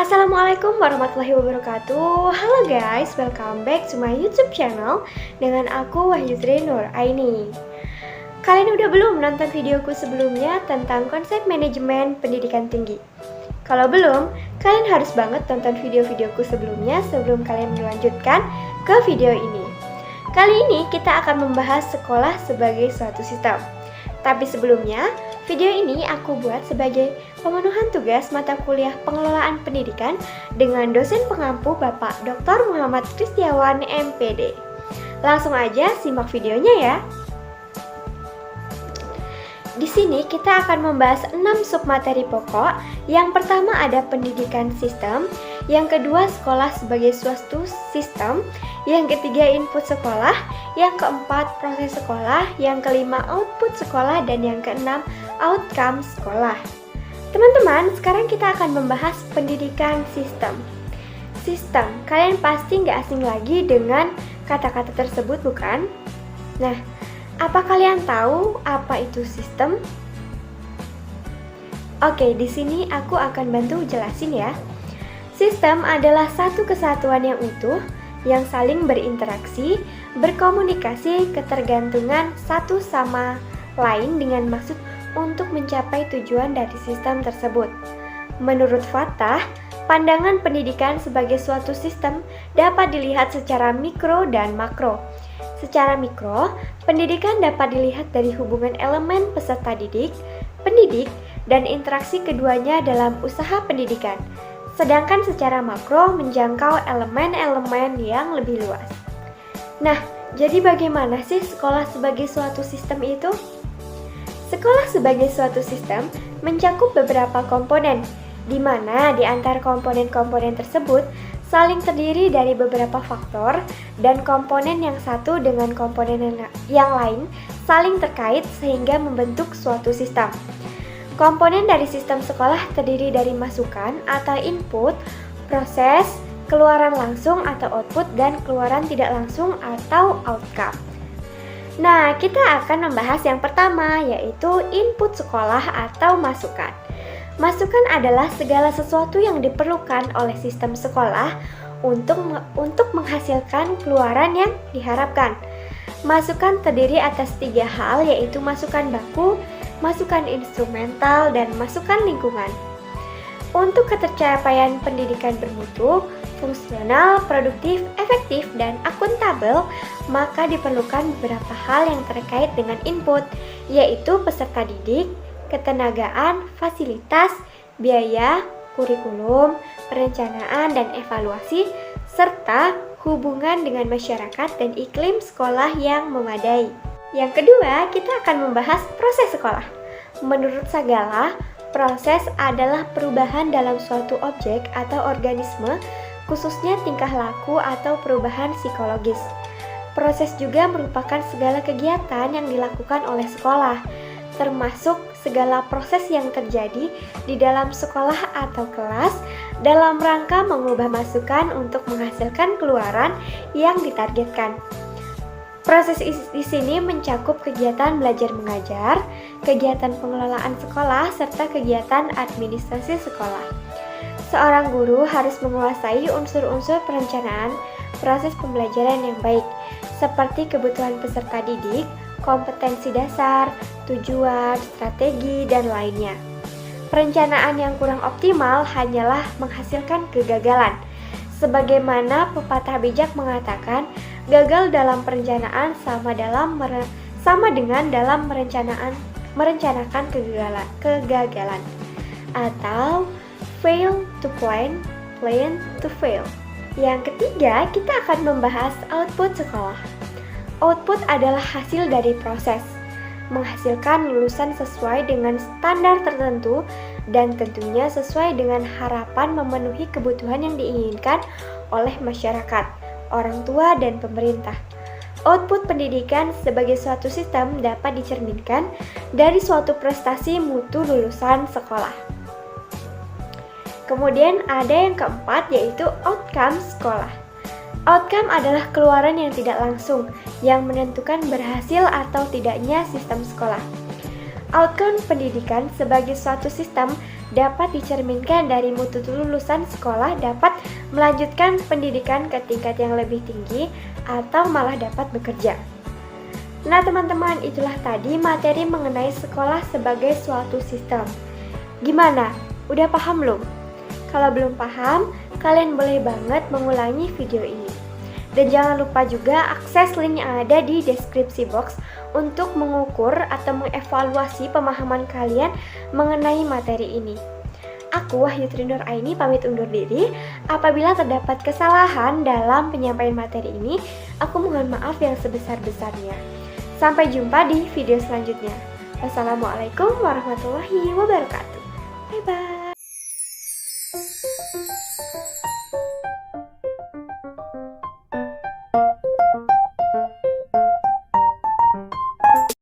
Assalamualaikum warahmatullahi wabarakatuh. Halo guys, welcome back to my YouTube channel dengan aku Wahyudri Nur Aini. Kalian udah belum nonton videoku sebelumnya tentang konsep manajemen pendidikan tinggi? Kalau belum, kalian harus banget tonton video-videoku sebelumnya sebelum kalian melanjutkan ke video ini. Kali ini kita akan membahas sekolah sebagai suatu sistem. Tapi sebelumnya, video ini aku buat sebagai pemenuhan tugas mata kuliah pengelolaan pendidikan dengan dosen pengampu Bapak Dr. Muhammad Kristiawan MPD. Langsung aja simak videonya ya. Di sini kita akan membahas 6 submateri pokok. Yang pertama ada pendidikan sistem, yang kedua sekolah sebagai suatu sistem, yang ketiga input sekolah, yang keempat proses sekolah, yang kelima output sekolah, dan yang keenam outcome sekolah. Teman-teman, sekarang kita akan membahas pendidikan sistem. Sistem, kalian pasti nggak asing lagi dengan kata-kata tersebut, bukan? Nah, apa kalian tahu apa itu sistem? Oke, di sini aku akan bantu jelasin ya. Sistem adalah satu kesatuan yang utuh, yang saling berinteraksi, berkomunikasi, ketergantungan satu sama lain dengan maksud untuk mencapai tujuan dari sistem tersebut. Menurut Fatah, pandangan pendidikan sebagai suatu sistem dapat dilihat secara mikro dan makro. Secara mikro, pendidikan dapat dilihat dari hubungan elemen peserta didik, pendidik, dan interaksi keduanya dalam usaha pendidikan. Sedangkan secara makro menjangkau elemen-elemen yang lebih luas. Nah, jadi bagaimana sih sekolah sebagai suatu sistem itu? Sekolah sebagai suatu sistem mencakup beberapa komponen, di mana di antara komponen-komponen tersebut saling terdiri dari beberapa faktor dan komponen yang satu dengan komponen yang lain saling terkait sehingga membentuk suatu sistem. Komponen dari sistem sekolah terdiri dari masukan atau input, proses, keluaran langsung atau output, dan keluaran tidak langsung atau outcome. Nah, kita akan membahas yang pertama, yaitu input sekolah atau masukan. Masukan adalah segala sesuatu yang diperlukan oleh sistem sekolah untuk menghasilkan keluaran yang diharapkan. Masukan terdiri atas 3 hal, yaitu masukan baku, masukan instrumental, dan masukan lingkungan. Untuk ketercapaian pendidikan bermutu, fungsional, produktif, efektif, dan akuntabel, maka diperlukan beberapa hal yang terkait dengan input, yaitu peserta didik, ketenagaan, fasilitas, biaya, kurikulum, perencanaan dan evaluasi, serta hubungan dengan masyarakat dan iklim sekolah yang memadai. Yang kedua, kita akan membahas proses sekolah. Menurut Sagala, proses adalah perubahan dalam suatu objek atau organisme, khususnya tingkah laku atau perubahan psikologis. Proses juga merupakan segala kegiatan yang dilakukan oleh sekolah, termasuk segala proses yang terjadi di dalam sekolah atau kelas dalam rangka mengubah masukan untuk menghasilkan keluaran yang ditargetkan. Proses di sini mencakup kegiatan belajar mengajar, kegiatan pengelolaan sekolah, serta kegiatan administrasi sekolah. Seorang guru harus menguasai unsur-unsur perencanaan proses pembelajaran yang baik, seperti kebutuhan peserta didik, kompetensi dasar, tujuan, strategi, dan lainnya. Perencanaan yang kurang optimal hanyalah menghasilkan kegagalan. Sebagaimana pepatah bijak mengatakan, gagal dalam perencanaan sama dengan dalam merencanakan kegagalan. Atau fail to plan, plan to fail. Yang ketiga, kita akan membahas output sekolah. Output adalah hasil dari proses, menghasilkan lulusan sesuai dengan standar tertentu dan tentunya sesuai dengan harapan memenuhi kebutuhan yang diinginkan oleh masyarakat, orang tua, dan pemerintah. Output pendidikan sebagai suatu sistem dapat dicerminkan dari suatu prestasi mutu lulusan sekolah. Kemudian ada yang keempat, yaitu outcome sekolah. Outcome adalah keluaran yang tidak langsung, yang menentukan berhasil atau tidaknya sistem sekolah. Outcome pendidikan sebagai suatu sistem dapat dicerminkan dari mutu lulusan sekolah dapat melanjutkan pendidikan ke tingkat yang lebih tinggi atau malah dapat bekerja. Nah teman-teman, itulah tadi materi mengenai sekolah sebagai suatu sistem. Gimana? Udah paham belum? Kalau belum paham, kalian boleh banget mengulangi video ini. Dan jangan lupa juga akses link yang ada di deskripsi box untuk mengukur atau mengevaluasi pemahaman kalian mengenai materi ini. Aku Wahyu Trinur Aini pamit undur diri. Apabila terdapat kesalahan dalam penyampaian materi ini, aku mohon maaf yang sebesar-besarnya. Sampai jumpa di video selanjutnya. Wassalamualaikum warahmatullahi wabarakatuh. Bye-bye.